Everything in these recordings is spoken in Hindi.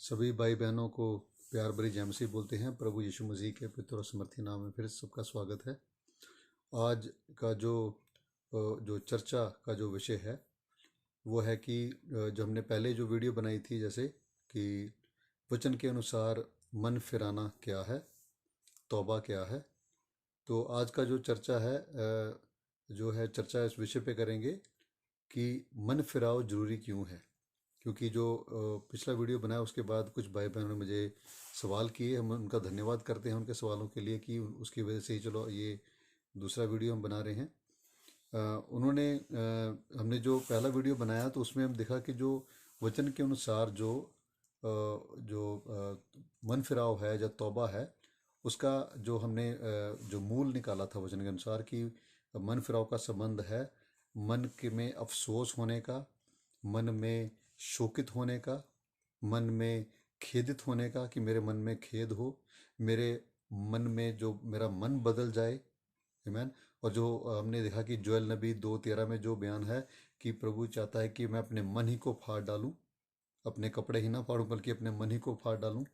सभी भाई बहनों को प्यार भरी जय मसीह बोलते हैं। प्रभु यीशु मसीह के पवित्र और समर्थी नाम में फिर सबका स्वागत है। आज का जो चर्चा का जो विषय है वो है कि जो हमने पहले जो वीडियो बनाई थी, जैसे कि वचन के अनुसार मन फिराना क्या है, तौबा क्या है। तो आज का जो चर्चा है जो है चर्चा इस विषय पे करेंगे कि मन फिराव जरूरी क्यों है। क्योंकि जो पिछला वीडियो बनाया उसके बाद कुछ भाई बहनों ने मुझे सवाल किए, हम उनका धन्यवाद करते हैं उनके सवालों के लिए कि उसकी वजह से ही चलो ये दूसरा वीडियो हम बना रहे हैं। हमने जो पहला वीडियो बनाया तो उसमें हम देखा कि जो वचन के अनुसार मन फिराव है, जो तौबा है, उसका जो हमने जो मूल निकाला था वचन के अनुसार कि मन फिराव का संबंध है मन के में अफसोस होने का, मन में शोकित होने का, मन में खेदित होने का, कि मेरे मन में खेद हो, मेरे मन में जो मेरा मन बदल जाए। आमीन। और जो हमने देखा कि जोएल नबी 2:13 में जो बयान है कि प्रभु चाहता है कि मैं अपने मन ही को फाड़ डालूं, अपने कपड़े ही ना फाड़ूं बल्कि अपने मन ही को फाड़ डालूं।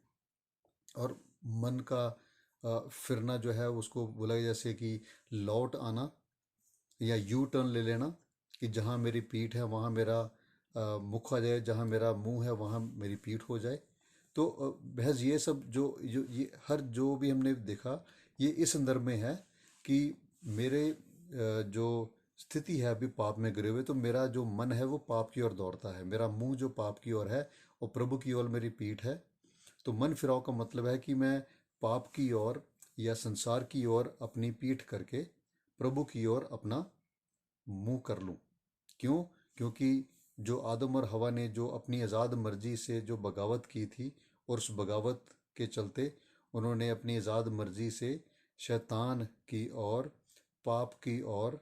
और मन का फिरना जो है उसको बोला गया जैसे कि लौट आना या यू टर्न ले लेना, कि जहाँ मेरी पीठ है वहाँ मेरा मुख आ जाए, जहाँ मेरा मुंह है वहाँ मेरी पीठ हो जाए। तो बहस ये सब जो ये हर जो भी हमने देखा ये इस संदर्भ में है कि मेरे जो स्थिति है अभी पाप में गिरे हुए, तो मेरा जो मन है वो पाप की ओर दौड़ता है, मेरा मुंह जो पाप की ओर है और प्रभु की ओर मेरी पीठ है। तो मन फिराव का मतलब है कि मैं पाप की ओर या संसार की ओर अपनी पीठ करके प्रभु की ओर अपना मुंह कर लूं। क्यों? क्योंकि जो आदम और हवा ने जो अपनी आज़ाद मर्जी से जो बगावत की थी, और उस बगावत के चलते उन्होंने अपनी आज़ाद मर्जी से शैतान की ओर, पाप की ओर,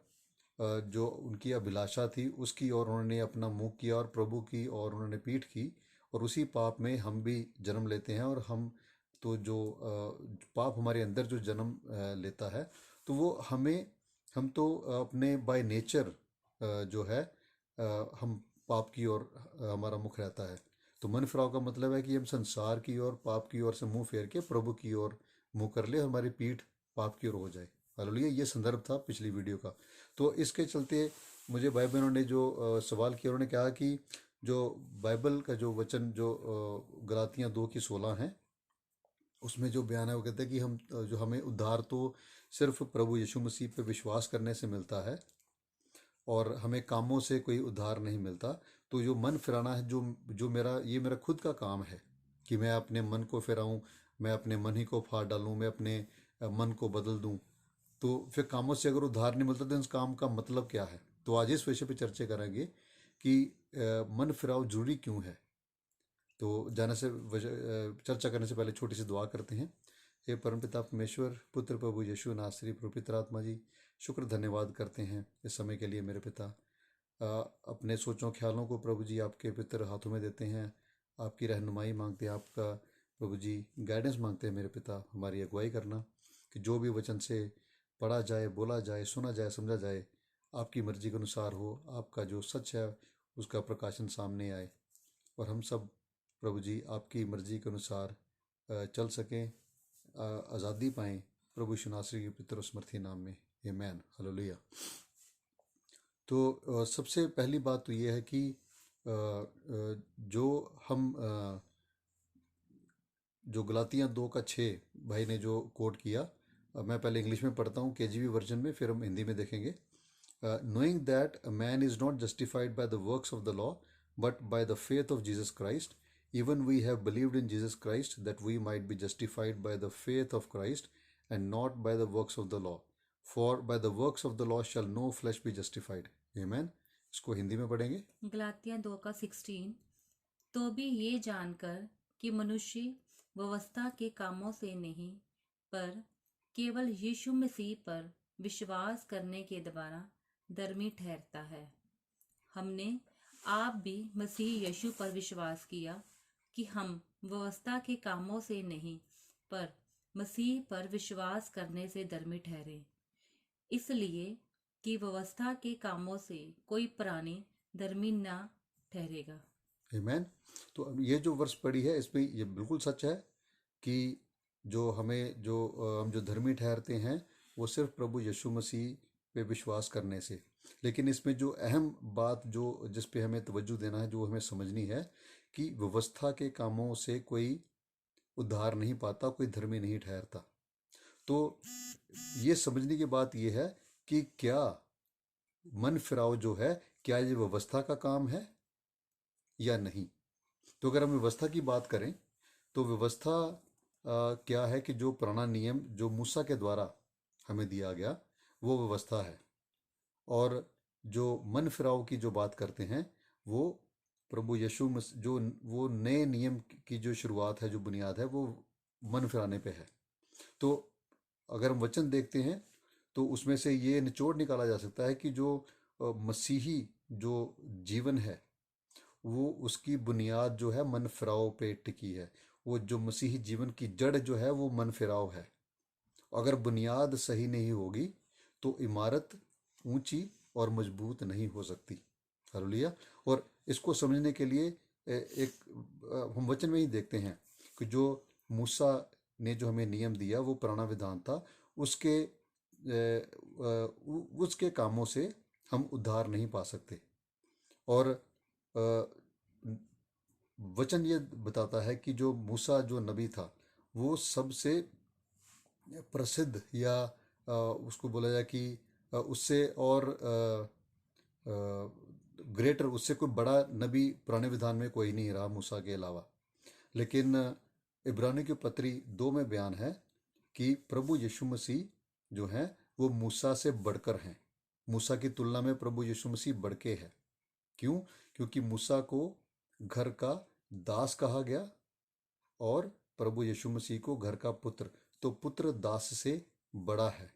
जो उनकी अभिलाषा थी उसकी ओर उन्होंने अपना मुंह किया और प्रभु की ओर उन्होंने पीठ की। और उसी पाप में हम भी जन्म लेते हैं। और हम तो जो पाप हमारे अंदर जो जन्म लेता है, तो वो हम तो अपने बाय नेचर जो है हम पाप की ओर हमारा मुख रहता है। तो मन फिराव का मतलब है कि हम संसार की ओर, पाप की ओर से मुंह फेर के प्रभु की ओर मुंह कर ले, हमारी पीठ पाप की ओर हो जाए। हालेलुया। ये संदर्भ था पिछली वीडियो का। तो इसके चलते मुझे भाई बहनों ने जो सवाल किया, उन्होंने कहा कि जो बाइबल का जो वचन जो गलातियाँ 2:16 है, उसमें जो बयान है वो कहते हैं कि जो हमें उद्धार तो सिर्फ प्रभु यीशु मसीह पे विश्वास करने से मिलता है और हमें कामों से कोई उद्धार नहीं मिलता। तो जो मन फिराना है, जो मेरा खुद का काम है कि मैं अपने मन को फिराऊं, मैं अपने मन ही को फाड़ डालूं, मैं अपने मन को बदल दूं। तो फिर कामों से अगर उद्धार नहीं मिलता तो इस काम का मतलब क्या है। तो आज इस विषय पे चर्चा करेंगे कि मन फिराव जरूरी क्यों है। तो चर्चा करने से पहले छोटी सी दुआ करते हैं। हे परमपिता परमेश्वर, पुत्र प्रभु यीशु नासरी, पवित्र आत्मा जी, शुक्र धन्यवाद करते हैं इस समय के लिए मेरे पिता। अपने सोचों ख्यालों को प्रभु जी आपके पितर हाथों में देते हैं। आपकी रहनुमाई मांगते हैं, आपका प्रभु जी गाइडेंस मांगते हैं मेरे पिता। हमारी अगुवाई करना कि जो भी वचन से पढ़ा जाए, बोला जाए, सुना जाए, समझा जाए, आपकी मर्जी के अनुसार हो। आपका जो सच है उसका प्रकाशन सामने आए और हम सब प्रभु जी आपकी मर्जी के अनुसार चल सकें, आज़ादी पाएँ। प्रभु यीशु नासरी के पितर और समर्थी नाम में, आमीन। हालेलुया। तो सबसे पहली बात तो ये है कि जो हम जो गलातियाँ 2:6 भाई ने जो कोट किया, मैं पहले इंग्लिश में पढ़ता हूँ केजीवी वर्जन में, फिर हम हिंदी में देखेंगे। Knowing that a man is not justified by the works of the law, but by the faith of Jesus Christ, even we have believed in Jesus Christ, that we might be justified by the faith of Christ, and not by the works of the law. For by the works of the law shall no flesh be justified. Amen. इसको हिंदी में पढ़ेंगे। गलातियाँ 2:16। तो भी ये जानकर कि मनुष्य व्यवस्था के कामों से नहीं, पर केवल यीशु मसीह पर विश्वास करने के द्वारा धर्मी ठहरता है। हमने आप भी मसीह यीशु पर विश्वास किया कि हम व्यवस्था के कामों से नहीं, पर मसीह पर विश्वास करने से धर्मी ठहरे। इसलिए कि व्यवस्था के कामों से कोई प्राणी धर्मी न ठहरेगा। आमीन। तो अब ये जो वर्ष पढ़ी है इसमें ये बिल्कुल सच है कि जो हमें जो हम जो धर्मी ठहरते हैं वो सिर्फ प्रभु यीशु मसीह पे विश्वास करने से। लेकिन इसमें जो अहम बात जो जिस पे हमें तवज्जो देना है, जो हमें समझनी है कि व्यवस्था के कामों से कोई उद्धार नहीं पाता, कोई धर्मी नहीं ठहरता। तो ये समझने की बात ये है कि क्या मन फिराव जो है, क्या ये व्यवस्था का काम है या नहीं। तो अगर हम व्यवस्था की बात करें तो व्यवस्था क्या है कि जो पुराना नियम जो मूसा के द्वारा हमें दिया गया वो व्यवस्था है। और जो मन फिराव की जो बात करते हैं वो प्रभु यीशु जो वो नए नियम की जो शुरुआत है, जो बुनियाद है, वो मन फिराने पे है। तो अगर हम वचन देखते हैं तो उसमें से ये निचोड़ निकाला जा सकता है कि जो मसीही जो जीवन है वो उसकी बुनियाद जो है मन फिराव पे टिकी है। वो जो मसीही जीवन की जड़ जो है वो मन फिराव है। अगर बुनियाद सही नहीं होगी तो इमारत ऊंची और मजबूत नहीं हो सकती। हालेलुया। और इसको समझने के लिए हम वचन में ही देखते हैं कि जो मूसा ने जो हमें नियम दिया वो पुराना विधान था। उसके उसके कामों से हम उद्धार नहीं पा सकते। और वचन ये बताता है कि जो मूसा जो नबी था वो सबसे प्रसिद्ध या उसको बोला जाए कि उससे और ग्रेटर, उससे कोई बड़ा नबी पुराने विधान में कोई नहीं रहा मूसा के अलावा। लेकिन इब्रानी की पत्री 2 में बयान है कि प्रभु यीशु मसीह जो हैं वो मूसा से बढ़कर हैं। मूसा की तुलना में प्रभु यीशु मसीह बढ़ के है। क्यों? क्योंकि मूसा को घर का दास कहा गया और प्रभु यीशु मसीह को घर का पुत्र। तो पुत्र दास से बड़ा है।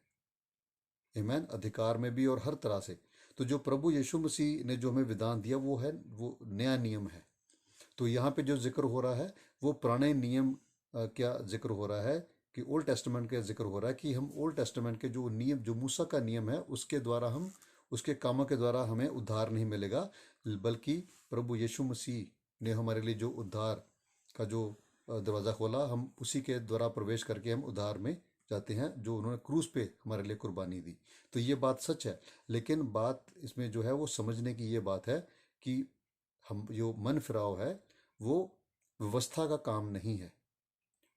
आमीन। अधिकार में भी और हर तरह से। तो जो प्रभु यीशु मसीह ने जो हमें विधान दिया वो है, वो नया नियम है। तो यहाँ पे जो जिक्र हो रहा है वो पुराने नियम क्या जिक्र हो रहा है कि ओल्ड टेस्टामेंट का जिक्र हो रहा है कि हम ओल्ड टेस्टामेंट के जो नियम, जो मूसा का नियम है उसके द्वारा हम उसके कामों के द्वारा हमें उद्धार नहीं मिलेगा। बल्कि प्रभु यीशु मसीह ने हमारे लिए जो उद्धार का जो दरवाज़ा खोला, हम उसी के द्वारा प्रवेश करके हम उद्धार में जाते हैं, जो उन्होंने क्रूस पे हमारे लिए कुर्बानी दी। तो ये बात सच है। लेकिन बात इसमें जो है वो समझने की ये बात है कि हम जो मन फिराव है वो व्यवस्था का काम नहीं है,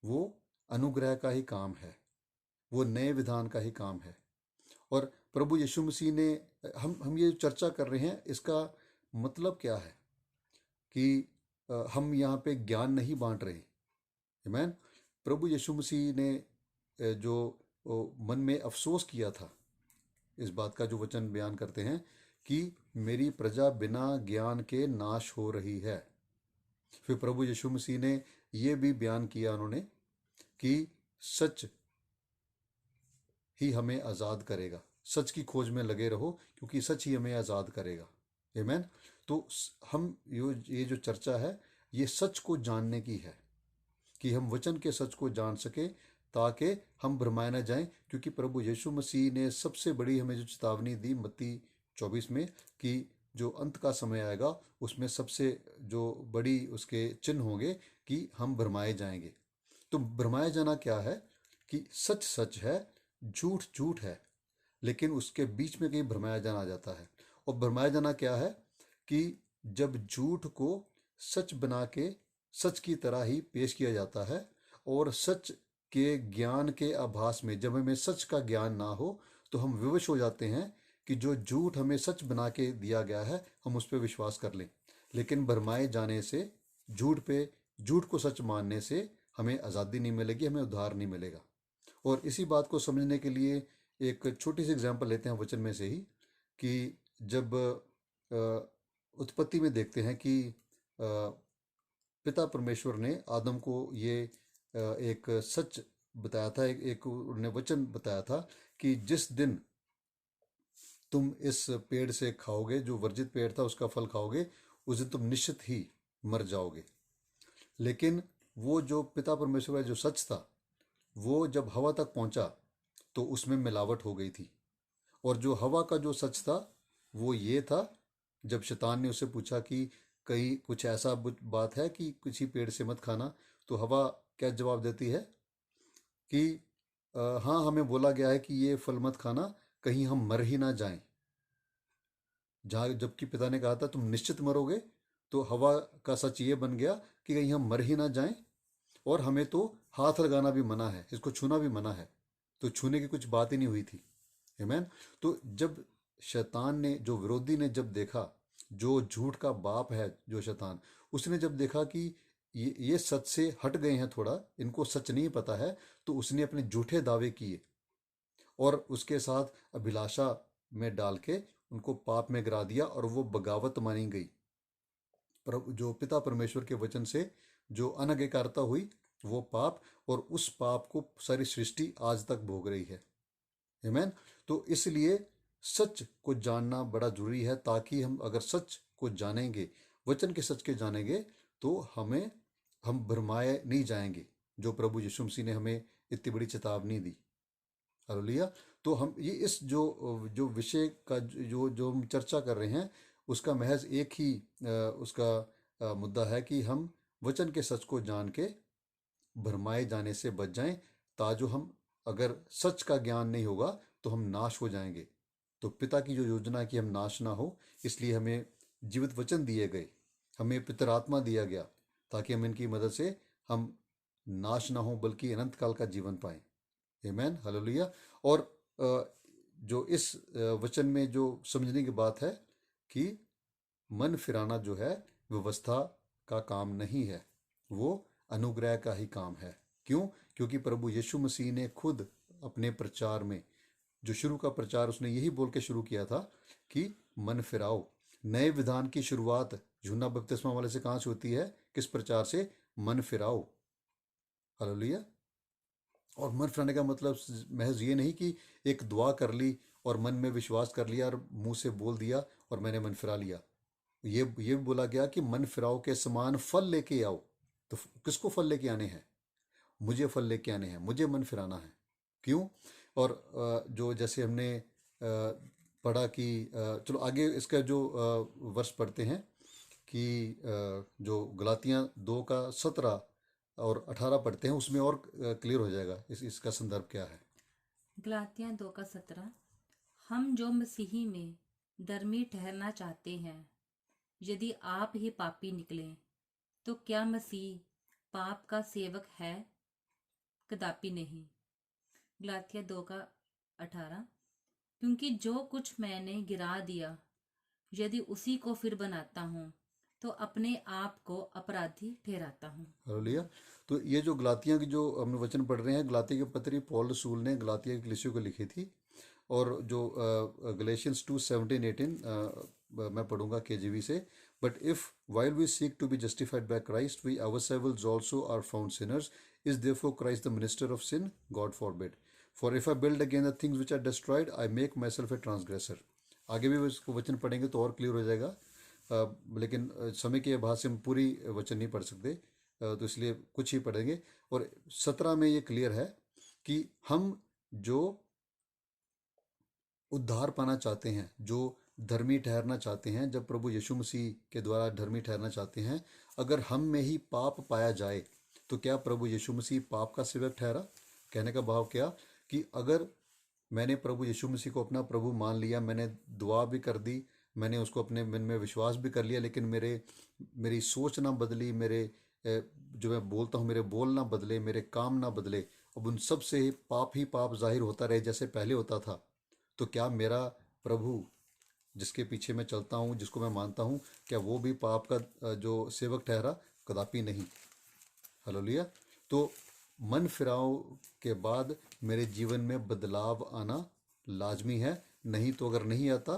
वो अनुग्रह का ही काम है, वो नए विधान का ही काम है। और प्रभु यीशु मसीह ने हम ये चर्चा कर रहे हैं, इसका मतलब क्या है कि हम यहाँ पे ज्ञान नहीं बांट रहे। आमीन। प्रभु यीशु मसीह ने जो मन में अफसोस किया था, इस बात का जो वचन बयान करते हैं कि मेरी प्रजा बिना ज्ञान के नाश हो रही है। फिर प्रभु यीशु मसीह ने ये भी बयान किया उन्होंने कि सच ही हमें आज़ाद करेगा। सच की खोज में लगे रहो क्योंकि सच ही हमें आज़ाद करेगा। आमीन। तो हम ये जो चर्चा है ये सच को जानने की है कि हम वचन के सच को जान सके ताकि हम भरमाए न जाएं। क्योंकि प्रभु यीशु मसीह ने सबसे बड़ी हमें जो चेतावनी दी मत्ती 24 में कि जो अंत का समय आएगा उसमें सबसे जो बड़ी उसके चिन्ह होंगे कि हम भरमाए जाएंगे। तो भरमाया जाना क्या है कि सच सच है, झूठ झूठ है, लेकिन उसके बीच में कहीं भरमाया जाना आ जाता है। और भरमाया जाना क्या है कि जब झूठ को सच बना के सच की तरह ही पेश किया जाता है और सच के ज्ञान के आभास में जब हमें सच का ज्ञान ना हो तो हम विवश हो जाते हैं कि जो झूठ हमें सच बना के दिया गया है हम उस पर विश्वास कर लें। लेकिन भरमाए जाने से, झूठ को सच मानने से हमें आज़ादी नहीं मिलेगी, हमें उद्धार नहीं मिलेगा। और इसी बात को समझने के लिए एक छोटी सी एग्जांपल लेते हैं वचन में से ही कि जब उत्पत्ति में देखते हैं कि पिता परमेश्वर ने आदम को ये एक सच बताया था, एक उन्होंने वचन बताया था कि जिस दिन तुम इस पेड़ से खाओगे, जो वर्जित पेड़ था उसका फल खाओगे, उस दिन तुम निश्चित ही मर जाओगे। लेकिन वो जो पिता परमेश्वर का जो सच था वो जब हवा तक पहुंचा तो उसमें मिलावट हो गई थी। और जो हवा का जो सच था वो ये था, जब शैतान ने उससे पूछा कि कहीं कुछ ऐसा बात है कि किसी पेड़ से मत खाना, तो हवा क्या जवाब देती है कि हाँ, हमें बोला गया है कि ये फल मत खाना, कहीं हम मर ही ना जाएं। जहाँ जबकि पिता ने कहा था तुम निश्चित मरोगे, तो हवा का सच ये बन गया कि कहीं हम मर ही ना जाएं। और हमें तो हाथ लगाना भी मना है, इसको छूना भी मना है, तो छूने की कुछ बात ही नहीं हुई थी। आमीन। तो जब शैतान ने, जो विरोधी ने जब देखा, जो झूठ का बाप है जो शैतान, उसने जब देखा कि ये सच से हट गए हैं थोड़ा, इनको सच नहीं पता है, तो उसने अपने झूठे दावे किए और उसके साथ अभिलाषा में डाल के उनको पाप में गिरा दिया, और वो बगावत मानी गई। पर जो पिता परमेश्वर के वचन से जो अनाज्ञाकारिता हुई, वो पाप, और उस पाप को सारी सृष्टि आज तक भोग रही है। आमीन। तो इसलिए सच को जानना बड़ा जरूरी है, ताकि हम अगर सच को जानेंगे, वचन के सच के जानेंगे, तो हम भरमाए नहीं जाएंगे, जो प्रभु यीशु मसीह ने हमें इतनी बड़ी चेतावनी दी। हालेलुया। तो हम ये इस जो जो विषय का जो जो हम चर्चा कर रहे हैं, उसका महज एक ही उसका मुद्दा है कि हम वचन के सच को जान के भरमाए जाने से बच जाएं। ताजो हम, अगर सच का ज्ञान नहीं होगा तो हम नाश हो जाएंगे। तो पिता की जो योजना है कि हम नाश ना हो, इसलिए हमें जीवित वचन दिए गए, हमें पितर आत्मा दिया गया, ताकि हम इनकी मदद से हम नाश ना हो बल्कि अनंत काल का जीवन पाएं। आमेन, हालेलुया। और जो इस वचन में जो समझने की बात है कि मन फिराना जो है व्यवस्था का काम नहीं है, वो अनुग्रह का ही काम है। क्यों? क्योंकि प्रभु यीशु मसीह ने खुद अपने प्रचार में, जो शुरू का प्रचार उसने यही बोल के शुरू किया था कि मन फिराओ। नए विधान की शुरुआत यूहन्ना बपतिस्मा वाले से कहाँ से होती है? किस प्रचार से? मन फिराओ। हालेलुया। और मन फिराने का मतलब महज ये नहीं कि एक दुआ कर ली और मन में विश्वास कर लिया और मुंह से बोल दिया और मैंने मन फिरा लिया। ये भी बोला गया कि मन फिराओ के समान फल लेके आओ। तो किसको फल लेके आने हैं? मुझे फल लेके आने हैं, मुझे मन फिराना है। क्यों? और जो जैसे हमने पढ़ा कि चलो आगे इसका जो वर्ष पढ़ते हैं कि जो गलातियाँ 2 का 17 और 18 पढ़ते हैं, उसमें और क्लियर हो जाएगा इसका संदर्भ क्या है। गलातियाँ 2:17। हम जो मसीही में धर्मी ठहरना चाहते हैं, यदि आप ही पापी निकलें, तो क्या मसीह पाप का सेवक है? कदापि नहीं। गलातियाँ 2:18। क्योंकि जो कुछ मैंने गिरा दिया, यदि उसी को फिर बनाता हूँ, तो अपने आप को अपराधी ठहराता हूँ। हालेलुया। तो ये जो गलातियाँ की जो हम वचन पढ़ रहे हैं, गलातिया की पत्री पौल रसूल ने गलातिया की कलीसिया को लिखी थी। और जो गलेशियंस 2:17-18 मैं पढ़ूंगा केजीवी से। But if while we seek to be justified by Christ we ourselves also are found sinners, is therefore Christ the minister of sin? God forbid. For if I build again the things which are destroyed I make myself a transgressor. आगे भी इसको वचन पढ़ेंगे तो और क्लियर हो जाएगा। लेकिन समय के अभाव से हम पूरी वचन नहीं पढ़ सकते, तो इसलिए कुछ ही पढ़ेंगे। और 17 में ये क्लियर है कि हम जो उद्धार पाना चाहते हैं, जो धर्मी ठहरना चाहते हैं, जब प्रभु यीशु मसीह के द्वारा धर्मी ठहरना चाहते हैं, अगर हम में ही पाप पाया जाए, तो क्या प्रभु यीशु मसीह पाप का सेवक ठहरा? कहने का भाव क्या कि अगर मैंने प्रभु यीशु मसीह को अपना प्रभु मान लिया, मैंने दुआ भी कर दी, मैंने उसको अपने मन में विश्वास भी कर लिया, लेकिन मेरी सोच ना बदली, जो मैं बोलता हूँ मेरे बोल ना बदले, मेरे काम ना बदले, अब उन सब से ही पाप जाहिर होता रहे जैसे पहले होता था, तो क्या मेरा प्रभु जिसके पीछे मैं चलता हूँ, जिसको मैं मानता हूँ, क्या वो भी पाप का जो सेवक ठहरा? कदापि नहीं। हालेलुया। तो मन फिराव के बाद मेरे जीवन में बदलाव आना लाजमी है, नहीं तो अगर नहीं आता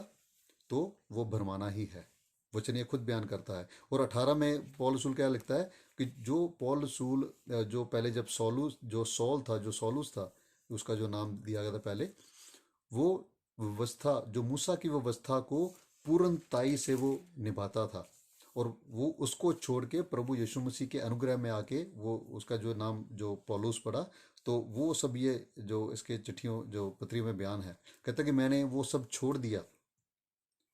तो वो भरमाना ही है। वचन ये खुद बयान करता है। और 18 में पौल रसूल क्या लिखता है कि जो पौल रसूल जो पहले जब जो सौलूस था, उसका जो नाम दिया गया था पहले, वो व्यवस्था, जो मूसा की व्यवस्था को पूर्णताई से वो निभाता था, और वो उसको छोड़ के प्रभु यीशु मसीह के अनुग्रह में आके वो उसका जो नाम जो पौलुस पड़ा, तो वो सब ये जो इसके चिट्ठियों जो पत्री में बयान है, कहता कि मैंने वो सब छोड़ दिया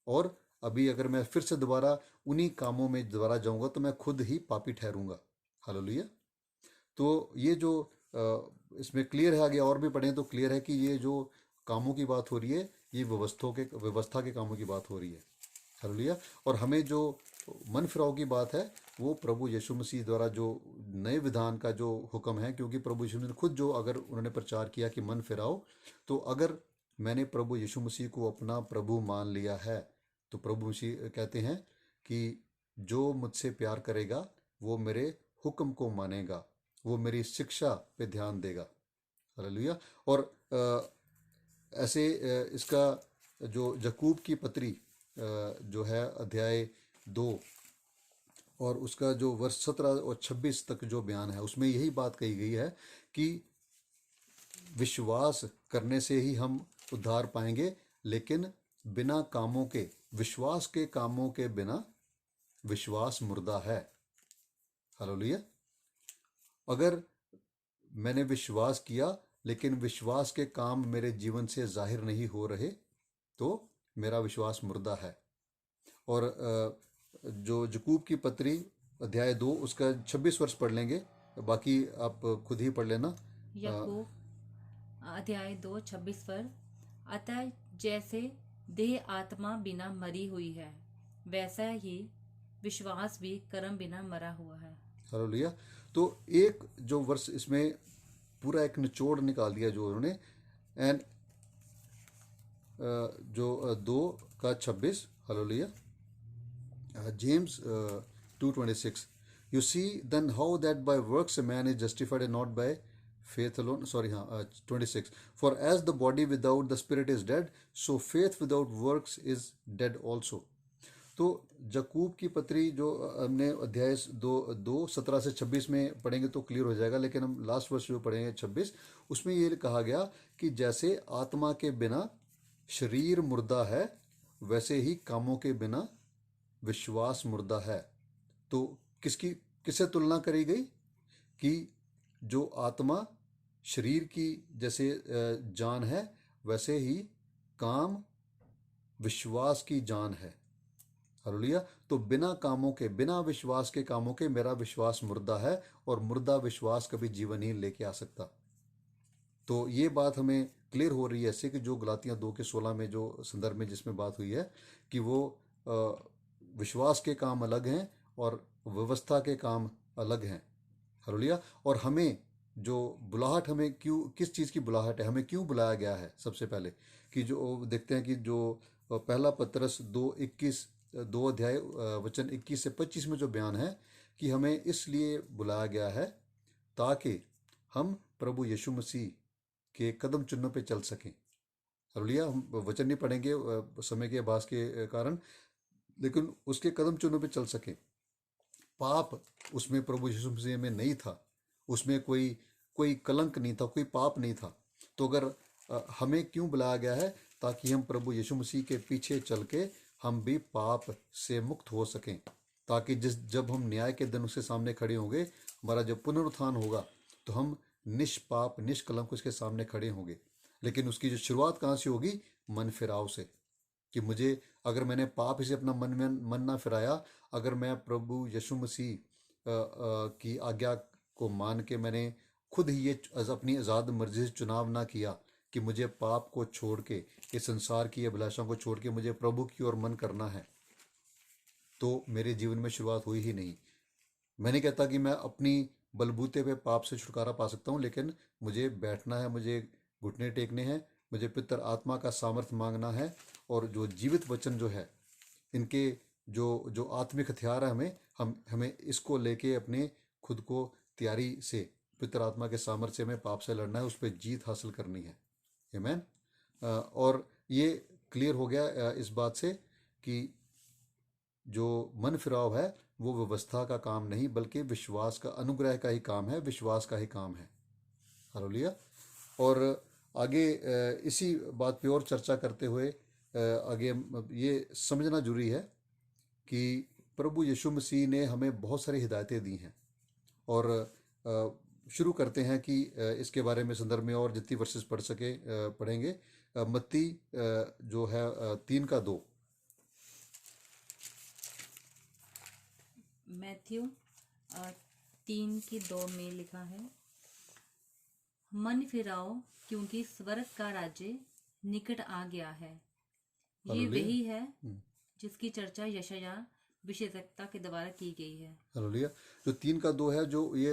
और अभी अगर मैं फिर से दोबारा उन्हीं कामों में दोबारा जाऊंगा तो मैं खुद ही पापी ठहरूंगा। हालेलुया। तो ये जो इसमें क्लियर है, आगे और भी पढ़ें तो क्लियर है कि ये जो कामों की बात हो रही है, ये व्यवस्था के कामों की बात हो रही है। हालेलुया। और हमें जो मन फिराव की बात है, वो प्रभु यीशु मसीह द्वारा जो नए विधान का जो हुक्म है, क्योंकि प्रभु यीशु मसीह ने खुद जो अगर उन्होंने प्रचार किया कि मन फिराओ, तो अगर मैंने प्रभु यीशु मसीह को अपना प्रभु मान लिया है, तो प्रभु मसीह कहते हैं कि जो मुझसे प्यार करेगा वो मेरे हुक्म को मानेगा, वो मेरी शिक्षा पे ध्यान देगा। हालेलुया। और ऐसे इसका जो यकूब की पत्री जो है अध्याय 2 और उसका जो वर्ष 17 और 26 तक जो बयान है, उसमें यही बात कही गई है कि विश्वास करने से ही हम उद्धार पाएंगे, लेकिन बिना कामों के, विश्वास के कामों के बिना विश्वास मुर्दा है। हालेलुया। अगर मैंने विश्वास किया लेकिन विश्वास के काम मेरे जीवन से जाहिर नहीं हो रहे, तो मेरा विश्वास मुर्दा है। और जो यकूब की पत्री अध्याय 2 उसका 26 वर्ष पढ़ लेंगे, बाकी आप खुद ही पढ़ लेना। याकूब अध्याय 2:26 पर, अतः जैसे देह आत्मा बिना मरी हुई है, वैसा ही विश्वास भी कर्म बिना मरा हुआ है। हालेलुया। तो एक जो वर्ष इसमें पूरा एक निचोड़ निकाल दिया जो उन्होंने, एंड जो 2 का 26। Hallelujah. James 2:26, you see then how that by works a man is justified and not by faith alone. Sorry, 26, for as the body without the spirit is dead, so faith without works is dead also. तो यकूब की पत्री जो हमने अध्याय 2:17 से 26 में पढ़ेंगे तो क्लियर हो जाएगा, लेकिन हम लास्ट वर्ष जो पढ़ेंगे 26, उसमें ये कहा गया कि जैसे आत्मा के बिना शरीर मुर्दा है, वैसे ही कामों के बिना विश्वास मुर्दा है। तो किससे तुलना करी गई कि जो आत्मा शरीर की जैसे जान है, वैसे ही काम विश्वास की जान है। हालेलुया। तो बिना कामों के, बिना विश्वास के कामों के मेरा विश्वास मुर्दा है, और मुर्दा विश्वास कभी जीवन ही लेके आ सकता। तो ये बात हमें क्लियर हो रही है ऐसे कि जो गलातियां 2:16 में जो संदर्भ में जिसमें बात हुई है कि वो विश्वास के काम अलग हैं और व्यवस्था के काम अलग हैं। हालेलुया। और हमें जो बुलाहट, हमें क्यों, किस चीज़ की बुलाहट है, हमें क्यों बुलाया गया है, सबसे पहले कि जो देखते हैं कि जो पहला पतरस 2 अध्याय वचन 21 से 25 में जो बयान है कि हमें इसलिए बुलाया गया है ताकि हम प्रभु यीशु मसीह के कदम चिन्हों पे चल सकें। हालेलुया। हम वचन नहीं पढ़ेंगे समय के अभाव के कारण, लेकिन उसके कदम चिन्हों पे चल सके। पाप उसमें प्रभु यीशु मसीह में नहीं था, उसमें कोई कलंक नहीं था, कोई पाप नहीं था। तो अगर हमें क्यों बुलाया गया है, ताकि हम प्रभु यीशु मसीह के पीछे चल के हम भी पाप से मुक्त हो सकें, ताकि जब हम न्याय के दिन उसके सामने खड़े होंगे, हमारा जब पुनरुत्थान होगा, तो हम निष्पाप निष्कलंक उसके सामने खड़े होंगे। लेकिन उसकी जो शुरुआत कहाँ से होगी? मन फिराव से। कि मुझे, अगर मैंने पाप से अपना मन ना फिराया, अगर मैं प्रभु यीशु मसीह की आज्ञा को मान के मैंने खुद ही ये अपनी आज़ाद मर्जी से चुनाव ना किया कि मुझे पाप को छोड़ के, इस संसार की अभिलाषा को छोड़ के मुझे प्रभु की ओर मन करना है, तो मेरे जीवन में शुरुआत हुई ही नहीं। मैं नहीं कहता कि मैं अपनी बलबूते पे पाप से छुटकारा पा सकता हूँ, लेकिन मुझे बैठना है, मुझे घुटने टेकने हैं, मुझे पितर आत्मा का सामर्थ्य मांगना है, और जो जीवित वचन जो है, इनके जो आत्मिक हथियार है, हमें इसको लेके अपने खुद को तैयारी से पितर आत्मा के सामर्थ्य से हमें पाप से लड़ना है, उस पर जीत हासिल करनी है। आमीन। और ये क्लियर हो गया इस बात से कि जो मन फिराव है वो व्यवस्था का काम नहीं, बल्कि विश्वास का, अनुग्रह का ही काम है, विश्वास का ही काम है। हालेलुया। और आगे इसी बात पे और चर्चा करते हुए आगे ये समझना जरूरी है कि प्रभु यीशु मसीह ने हमें बहुत सारी हिदायतें दी हैं। और शुरू करते हैं कि इसके बारे में संदर्भ में और जितनी वर्सेस पढ़ सके पढ़ेंगे। मत्ती जो है 3:2, मैथ्यू 3:2 में लिखा है, मन फिराओ क्योंकि स्वर्ग का राज्य निकट आ गया है। ये हालेलुया। वही है जिसकी चर्चा यशायाह विशेषज्ञता के द्वारा की गई है। हालेलुया। जो 3:2 है, जो ये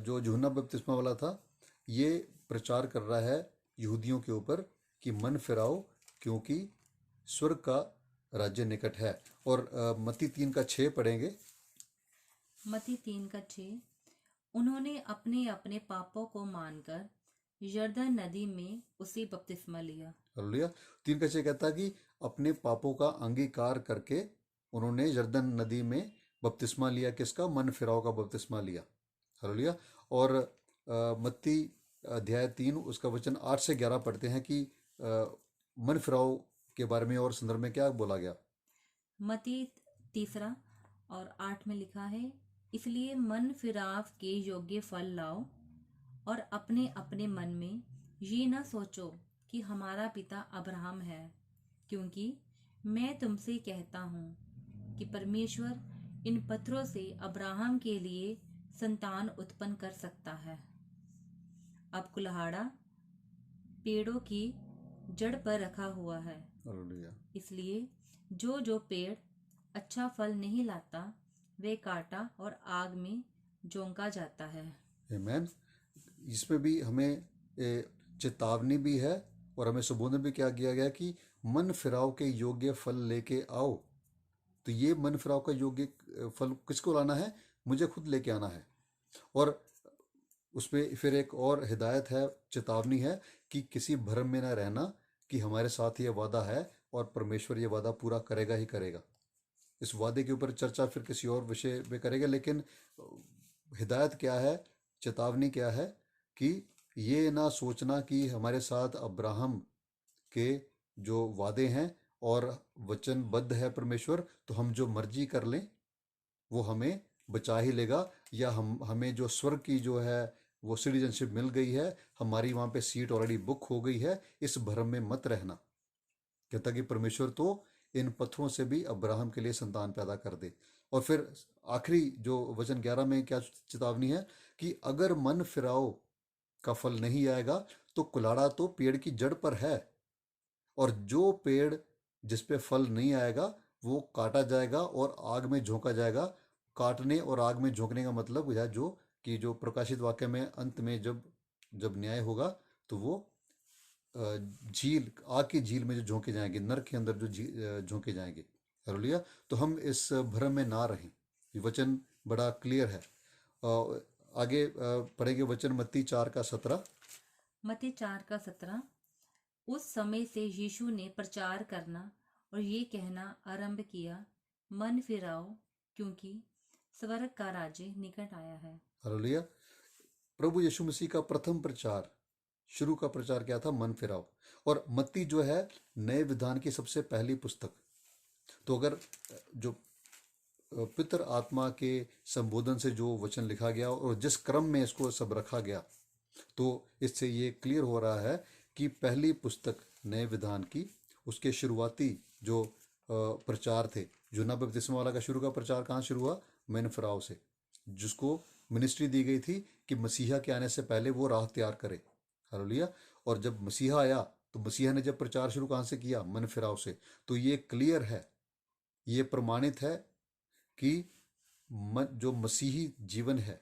जो यूहन्ना बपतिस्मा वाला था, ये प्रचार कर रहा है यहूदियों के ऊपर कि मन फिराओ क्योंकि स्वर्ग का राज्य निकट है। और मत्ती 3:6 पढ़ेंगे। मत्ती 3:6, उन्होंने अपने अपने पापों को मानकर यरदन नदी में उसी बपतिस्मा लिया। हालेलुया। 3:6 कहता है कि अपने पापों का अंगीकार करके उन्होंने यरदन नदी में बपतिस्मा लिया। किसका? मन फिराओ का बपतिस्मा लिया। हालेलुया। और मत्ती अध्याय 3 उसका वचन 8 से 11 पढ़ते हैं कि मन फिराओ के बारे में और संदर्भ में क्या बोला गया। मत्ती 3:8 में लिखा है, इसलिए मन फिराव के योग्य फल लाओ और अपने अपने मन में ये न सोचो कि हमारा पिता अब्राहम है, क्योंकि मैं तुमसे कहता हूँ कि परमेश्वर इन पत्थरों से अब्राहम के लिए संतान उत्पन्न कर सकता है। अब कुल्हाड़ा पेड़ों की जड़ पर रखा हुआ है, हालेलुया। इसलिए जो जो पेड़ अच्छा फल नहीं लाता वे काटा और आग में झोंका जाता है। आमेन। इसमें भी हमें चेतावनी भी है और हमें सुबोधन भी क्या किया गया कि मन फिराव के योग्य फल लेके आओ। तो ये मन फिराव का योग्य फल किसको लाना है? मुझे खुद लेके आना है। और उसमें फिर एक और हिदायत है, चेतावनी है कि किसी भ्रम में ना रहना कि हमारे साथ ये वादा है और परमेश्वर ये वादा पूरा करेगा ही करेगा। इस वादे के ऊपर चर्चा फिर किसी और विषय में करेंगे, लेकिन हिदायत क्या है, चेतावनी क्या है कि ये ना सोचना कि हमारे साथ अब्राहम के जो वादे हैं और वचनबद्ध है परमेश्वर, तो हम जो मर्जी कर लें वो हमें बचा ही लेगा, या हमें जो स्वर्ग की जो है वो सिटीजनशिप मिल गई है, हमारी वहाँ पे सीट ऑलरेडी बुक हो गई है। इस भ्रम में मत रहना। कहता कि परमेश्वर तो इन पत्थरों से भी अब्राहम के लिए संतान पैदा कर दे। और फिर आखिरी जो वचन 11 में क्या चेतावनी है कि अगर मन फिराओ का फल नहीं आएगा तो कुल्हाड़ा तो पेड़ की जड़ पर है, और जो पेड़ जिस पे फल नहीं आएगा वो काटा जाएगा और आग में झोंका जाएगा। काटने और आग में झोंकने का मतलब है जो कि जो प्रकाशित वाक्य में अंत में जब जब न्याय होगा तो वो झील, आग की झील में जो झोंके जाएंगे, नरक के अंदर जो झोंके जाएंगे। हालेलुया। तो हम इस भ्रम में ना रहें। ये वचन बड़ा क्लियर है। आगे पढ़ेंगे वचन मत्ती 4:17। मत्ती 4:17, उस समय से यीशु ने प्रचार करना और ये कहना आरंभ किया, मन फिराओ क्योंकि स्वर्ग का राज्य निकट आया है। हालेलुया। प्रभु यीशु मसीह का प्रथम प्रचार, शुरू का प्रचार क्या था? मन फिराओ। और मत्ती जो है नए विधान की सबसे पहली पुस्तक। तो अगर जो पितर आत्मा के संबोधन से जो वचन लिखा गया और जिस क्रम में इसको सब रखा गया, तो इससे ये क्लियर हो रहा है कि पहली पुस्तक नए विधान की, उसके शुरुआती जो प्रचार थे, यूहन्ना बपतिस्मा वाला का शुरू का प्रचार कहाँ शुरू हुआ? मन फिराओ से, जिसको मिनिस्ट्री दी गई थी कि मसीहा के आने से पहले वो राह तैयार करे। हालेलुया। और जब मसीहा आया तो मसीहा ने जब प्रचार शुरू कहाँ से किया? मन फिराओ से। तो ये क्लियर है, ये प्रमाणित है कि जो मसीही जीवन है,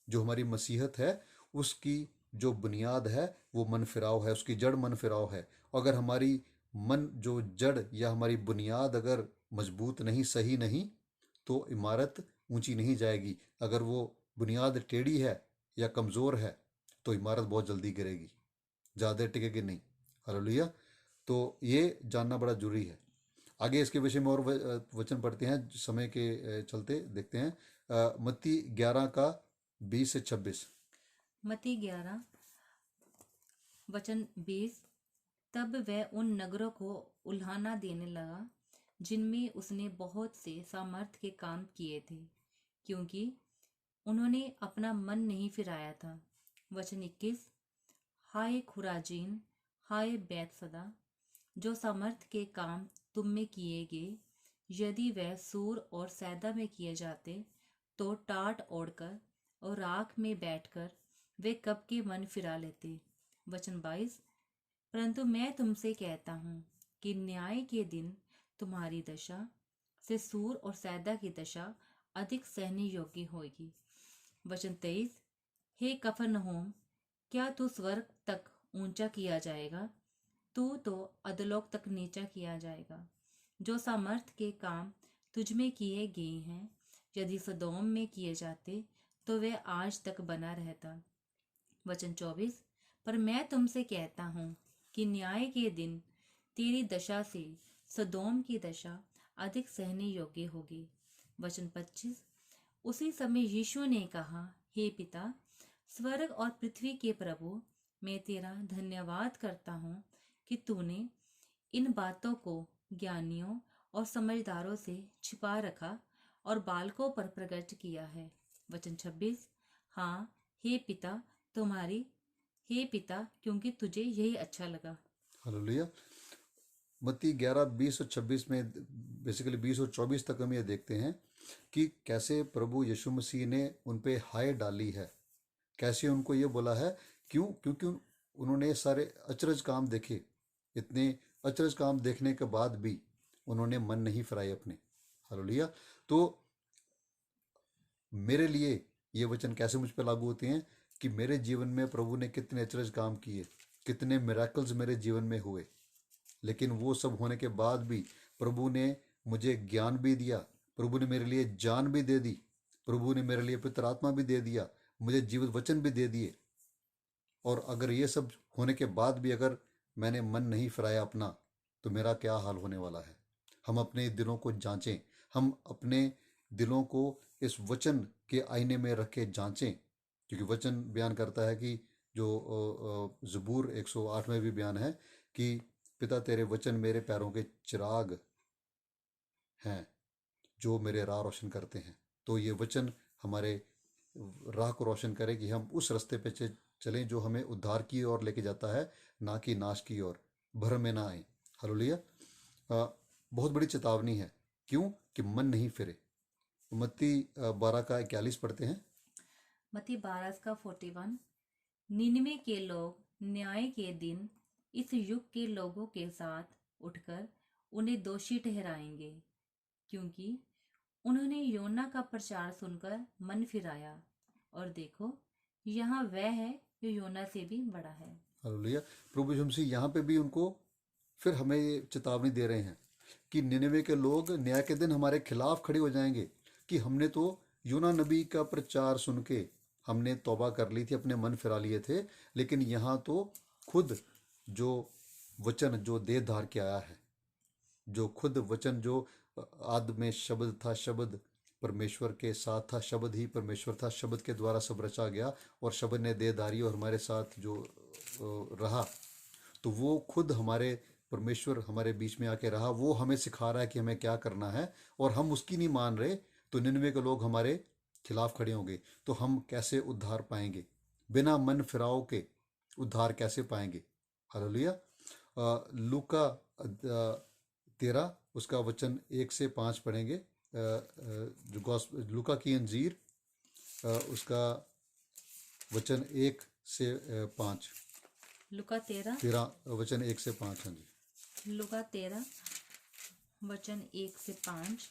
जो हमारी मसीहत है, उसकी जो बुनियाद है वो मन फिराव है, उसकी जड़ मन फिराव है। अगर हमारी मन जो जड़ या हमारी बुनियाद अगर मजबूत नहीं, सही नहीं, तो इमारत ऊंची नहीं जाएगी। अगर वो बुनियाद टेढ़ी है या कमज़ोर है तो इमारत बहुत जल्दी गिरेगी, ज़्यादा टिकेगी नहीं। हालेलुया। तो ये जानना बड़ा जरूरी है। आगे इसके विषय में और वचन पढ़ते हैं, समय के चलते देखते हैं। मत्ती 11:20-26। मत्ती 11 वचन 20, तब वह उन नगरों को उल्हाना देने लगा जिनमें उसने बहुत से सामर्थ के काम किए थे, क्योंकि उन्होंने अपना मन नहीं फिराया था। वचन 21, हाय खुराजीन, हाय बैतसदा, जो सामर्थ के काम तुम में किए गए, यदि वह सूर और सैदा में किए जाते तो टाट ओढ़कर और राख में बैठकर वे कब के मन फिरा लेते। वचन 22। परंतु मैं तुमसे कहता हूँ कि न्याय के दिन तुम्हारी दशा से सूर और सैदा की दशा अधिक सहने योग्य होगी। वचन 23। हे कफरनहूम, क्या तू स्वर्ग तक ऊंचा किया जाएगा? तू तो अधोलोक तक नीचा किया जाएगा। जो सामर्थ के काम तुझ में किए गए हैं, यदि सदोम में किए जाते तो वे आज तक बना रहता। वचन 24। पर मैं तुमसे कहता हूँ कि न्याय के दिन तेरी दशा से सदोम की दशा अधिक सहने योग्य होगी। वचन 25। उसी समय यीशु ने कहा, हे पिता, स्वर्ग और पृथ्वी के प्रभु, मैं तेरा धन्यवाद करता हूँ कि तूने इन बातों को ज्ञानियों और समझदारों से छिपा रखा और बालकों पर प्रकट किया है। वचन 26। हाँ, हे पिता, तुम्हारी हे पिता, क्योंकि तुझे यही अच्छा लगा। हालेलुया। मत्ती 11, 20 और 26 में, बेसिकली 20 और 24 तक हम ये देखते हैं कि कैसे प्रभु यीशु मसीह ने उन पे हाय डाली है, कैसे उनको ये बोला है। क्यों? क्योंकि उन्होंने सारे अचरज काम देखे। इतने अचरज काम देखने के बाद भी उन्होंने मन नहीं फिराए अपने। हालेलुया। तो मेरे लिए ये वचन कैसे मुझ पर लागू होते हैं कि मेरे जीवन में प्रभु ने कितने अचरज काम किए, कितने मिराकल्स मेरे जीवन में हुए, लेकिन वो सब होने के बाद भी प्रभु ने मुझे ज्ञान भी दिया, प्रभु ने मेरे लिए जान भी दे दी, प्रभु ने मेरे लिए पवित्र आत्मा भी दे दिया, मुझे जीवित वचन भी दे दिए। और अगर ये सब होने के बाद भी अगर मैंने मन नहीं फिराया अपना, तो मेरा क्या हाल होने वाला है। हम अपने दिलों को जांचें, हम अपने दिलों को इस वचन के आईने में रख के जांचें, क्योंकि वचन बयान करता है कि जो ज़बूर 108 में भी बयान है कि पिता तेरे वचन मेरे पैरों के चिराग हैं जो मेरे राह रोशन करते हैं। तो ये वचन हमारे राह को रोशन करे कि हम उस रास्ते पे चलें जो हमें उद्धार की ओर लेके जाता है, ना कि नाश की ओर। भ्रम में ना आए। हालेलुया। बहुत बड़ी चेतावनी है। क्यों? कि मन नहीं फिरे। मत्ती 12 का 41 पढ़ते हैं। मत्ती 12 का 41। निनवे के लोग न्याय के दिन इस युग के लोगों के साथ उठकर उन्हें दोषी ठहराएंगे, क्योंकि उन्होंने योना का प्रचार सुनकर मन फिराया, और देखो, यहाँ वह है जो योना से भी बड़ा है। हालेलुया। प्रभु यीशु मसीह यहाँ पे भी उनको फिर हमें ये चेतावनी दे रहे हैं कि निनवे के लोग न्याय के दिन हमारे खिलाफ खड़े हो जाएंगे कि हमने तो यूना नबी का प्रचार सुन के हमने तौबा कर ली थी, अपने मन फिरा लिए थे, लेकिन यहाँ तो खुद जो वचन जो देह धार के आया है, जो खुद वचन जो आदि में शब्द था, शब्द परमेश्वर के साथ था, शब्द ही परमेश्वर था, शब्द के द्वारा सब रचा गया और शब्द ने देह धारी और हमारे साथ जो रहा, तो वो खुद हमारे परमेश्वर हमारे बीच में आके रहा। वो हमें सिखा रहा है कि हमें क्या करना है, और हम उसकी नहीं मान रहे तो निनवे के लोग हमारे खिलाफ खड़े होंगे। तो हम कैसे उद्धार पाएंगे? बिना मन फिराव के उद्धार कैसे पाएंगे? हालेलुया। लूका 13 उसका वचन 1 से 5 पढ़ेंगे। जो लूका की अंजीर उसका वचन 1 से 5। लूका 13 वचन 1 से 5। हाँ जी। लूका 13 वचन 1 से 5।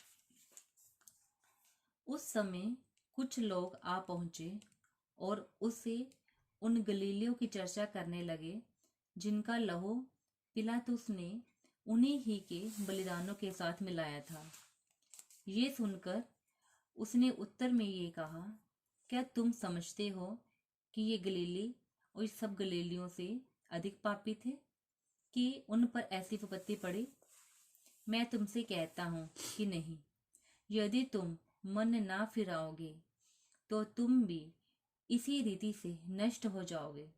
उस समय कुछ लोग आ पहुंचे और उससे उन गलीलियों की चर्चा करने लगे जिनका लहू पिलातुस ने उन्हीं ही के बलिदानों के साथ मिलाया था। ये सुनकर उसने उत्तर में ये कहा, क्या तुम समझते हो कि ये गलीली और सब गलीलियों से अधिक पापी थे कि उन पर ऐसी विपत्ति पड़ी? मैं तुमसे कहता हूँ कि नहीं, यदि तुम मन ना फिराओगे तो तुम भी इसी रीति से नष्ट हो जाओगे।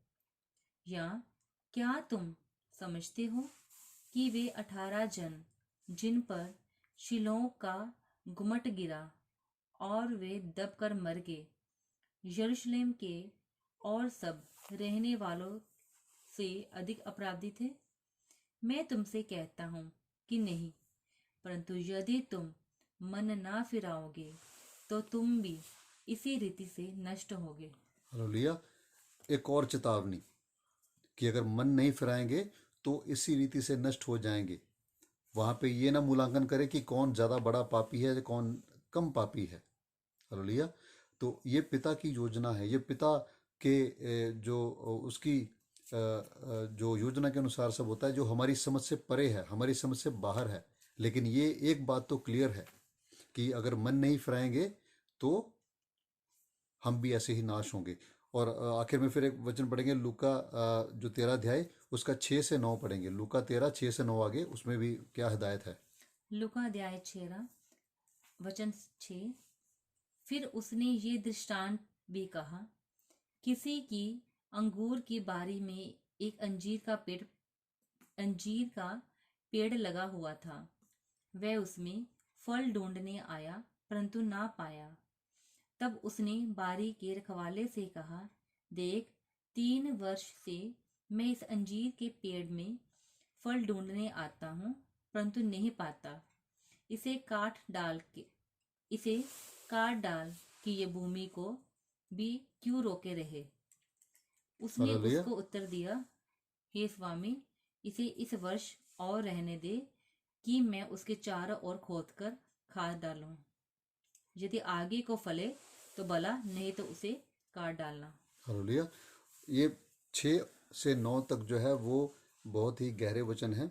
या क्या तुम समझते हो कि वे 18 जन जिन पर शिलोह का गुम्मट गिरा और वे दबकर मर गए, यरूशलेम के और सब रहने वालों से अधिक अपराधी थे? मैं तुमसे कहता हूँ कि नहीं, परंतु यदि तुम मन ना फिराओगे तो तुम भी इसी रीति से नष्ट होगे। हालेलुया। एक और चेतावनी कि अगर मन नहीं फिराएंगे तो इसी रीति से नष्ट हो जाएंगे। वहां पे ये ना मूल्यांकन करे कि कौन ज़्यादा बड़ा पापी है, कौन कम पापी है। हालेलुया। तो ये पिता की योजना है, ये पिता के जो उसकी जो योजना के अनुसार सब होता है, जो हमारी समझ से परे है, हमारी समझ से बाहर है। लेकिन ये एक बात तो क्लियर है कि अगर मन नहीं फिराएंगे तो हम भी ऐसे ही नाश होंगे। और आखिर में फिर एक वचन पढ़ेंगे लूका जो 13 अध्याय उसका 6 से 9 पढ़ेंगे। लूका 13 6 से 9 आगे उसमें भी क्या हिदायत है। लूका अध्याय 13 वचन 6। फिर उसने ये दृष्टांत भी कहा, किसी की अंगूर की बारी में एक अंजीर का पेड़ लगा हुआ था। वह उसमें फल ढूंढने आया परंतु ना पाया। तब उसने बारी के रखवाले से कहा, देख, 3 वर्ष से मैं इस अंजीर के पेड़ में फल ढूंढने आता हूँ परंतु नहीं पाता। इसे काट डाल कि ये भूमि को भी क्यों रोके रहे। उसने हालेलुया। उसको उत्तर दिया, हे स्वामी, इसे इस वर्ष और रहने दे कि मैं उसके चारों ओर खोदकर खाद डालूं। यदि आगे को फले तो भला, नहीं तो उसे काट डालना। हालेलुया। ये 6 से 9 तक जो है वो बहुत ही गहरे वचन है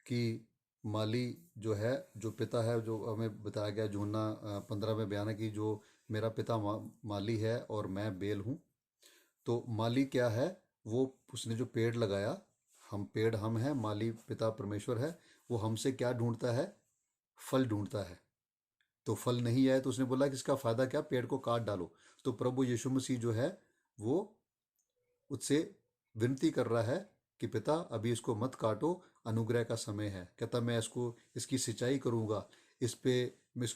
कि माली जो है, जो पिता है, जो हमें बताया गया यूहन्ना 15 में बयान है कि जो मेरा पिता माली है और मैं बेल हूँ। तो माली क्या है? वो उसने जो पेड़ लगाया, हम हैं, माली पिता परमेश्वर है। वो हमसे क्या ढूंढता है? फल ढूंढता है। तो फल नहीं आए तो उसने बोला कि इसका फायदा क्या, पेड़ को काट डालो। तो प्रभु यीशु मसीह जो है वो उससे विनती कर रहा है कि पिता अभी इसको मत काटो, अनुग्रह का समय है। कहता मैं इसकी सिंचाई करूंगा,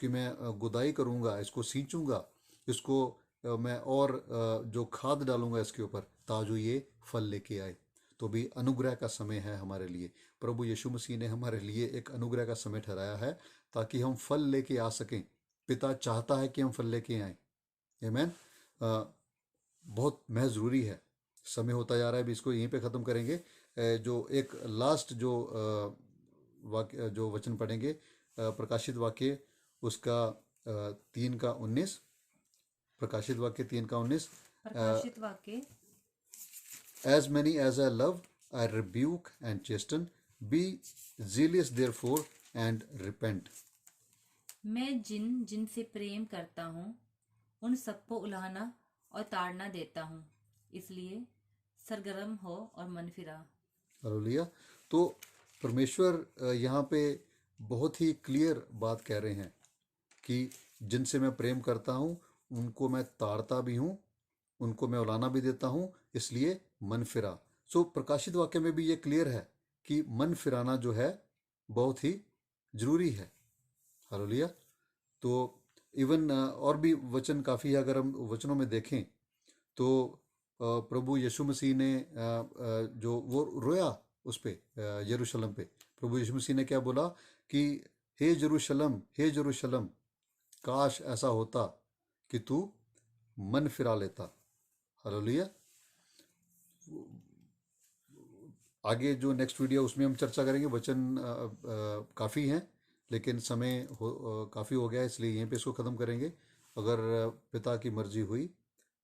मैं गुदाई करूंगा, इसको सींचूंगा, इसको मैं और जो खाद डालूंगा इसके ऊपर ताजो ये फल लेके आए। तो भी अनुग्रह का समय है हमारे लिए। प्रभु यीशु मसीह ने हमारे लिए एक अनुग्रह का समय ठहराया है ताकि हम फल लेके आ सकें। पिता चाहता है कि हम फल लेके आए। आमीन। बहुत महज ज़रूरी है। समय होता जा रहा है, अभी इसको यहीं पे ख़त्म करेंगे। जो एक लास्ट जो वाक्य जो वचन पढ़ेंगे, प्रकाशित वाक्य उसका 3 का 19। प्रकाशित वाक्य 3 का 19। प्रकाशित वाक्य As many as I love, I rebuke and chasten. Be zealous therefore and repent. मैं जिनसे प्रेम करता हूँ उन सबको उलाहना और ताड़ना देता हूँ, इसलिए सरगर्म हो और मन फिरा। हालेलुया। तो परमेश्वर यहाँ पे बहुत ही क्लियर बात कह रहे हैं कि जिनसे मैं प्रेम करता हूँ उनको मैं ताड़ता भी हूँ, उनको मैं उलाना भी देता हूँ, इसलिए मन फिरा। सो प्रकाशित वाक्य में भी ये क्लियर है कि मन फिराना जो है बहुत ही जरूरी है। हालेलुया। तो इवन और भी वचन काफ़ी है। अगर हम वचनों में देखें तो प्रभु यीशु मसीह ने जो वो रोया उस पे, यरूशलेम पे, प्रभु यीशु मसीह ने क्या बोला कि हे यरूशलेम, हे यरूशलेम, काश ऐसा होता कि तू मन फिरा लेता। हालेलुया। आगे जो नेक्स्ट वीडियो उसमें हम चर्चा करेंगे। वचन काफ़ी हैं लेकिन समय काफ़ी हो गया है, इसलिए यहीं पे इसको ख़त्म करेंगे। अगर पिता की मर्जी हुई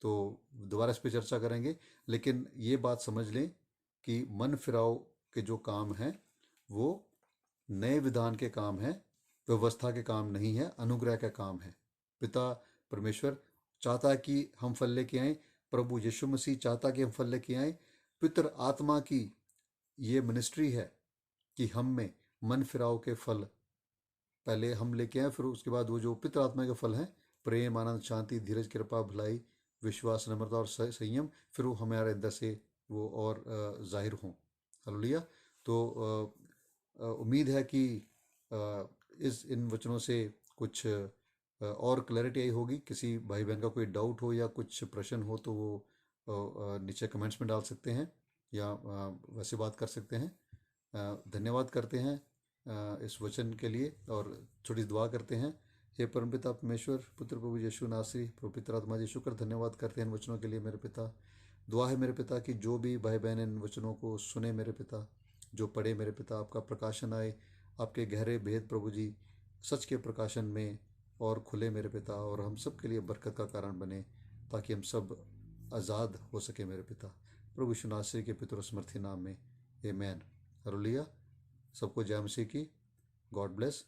तो दोबारा इस पे चर्चा करेंगे। लेकिन ये बात समझ लें कि मन फिराव के जो काम हैं वो नए विधान के काम हैं, व्यवस्था के काम नहीं है, अनुग्रह का काम है। पिता परमेश्वर चाहता है कि हम फल लेके आएँ। प्रभु यीशु मसीह चाहता कि हम फल लेके आएँ। पितर आत्मा की ये मिनिस्ट्री है कि हम में मन फिराव के फल पहले हम लेके आए, फिर उसके बाद वो जो पितर आत्मा के फल हैं, प्रेम, आनंद, शांति, धीरज, कृपा, भलाई, विश्वास, नम्रता और संयम, फिर वो हमारे अंदर से वो और जाहिर हों। हालेलुया। तो उम्मीद है कि इन वचनों से कुछ और क्लैरिटी आई होगी। किसी भाई बहन का कोई डाउट हो या कुछ प्रश्न हो तो वो नीचे कमेंट्स में डाल सकते हैं या वैसे बात कर सकते हैं। धन्यवाद करते हैं इस वचन के लिए और छोटी दुआ करते हैं। हे परमपिता परमेश्वर, पुत्र प्रभु यीशु नासरी, प्रभु पिता आत्मा जी, शुक्र धन्यवाद करते हैं इन वचनों के लिए मेरे पिता। दुआ है मेरे पिता कि जो भी भाई बहन इन वचनों को सुने मेरे पिता, जो पढ़े मेरे पिता, आपका प्रकाशन आए, आपके गहरे भेद प्रभु जी सच के प्रकाशन में और खुले मेरे पिता, और हम सब के लिए बरकत का कारण बने, ताकि हम सब आज़ाद हो सके मेरे पिता। प्रभु यीशु नासरी के पितर समर्थी नाम में, आमेन। हालेलुया। सबको जय मसीह की। God bless.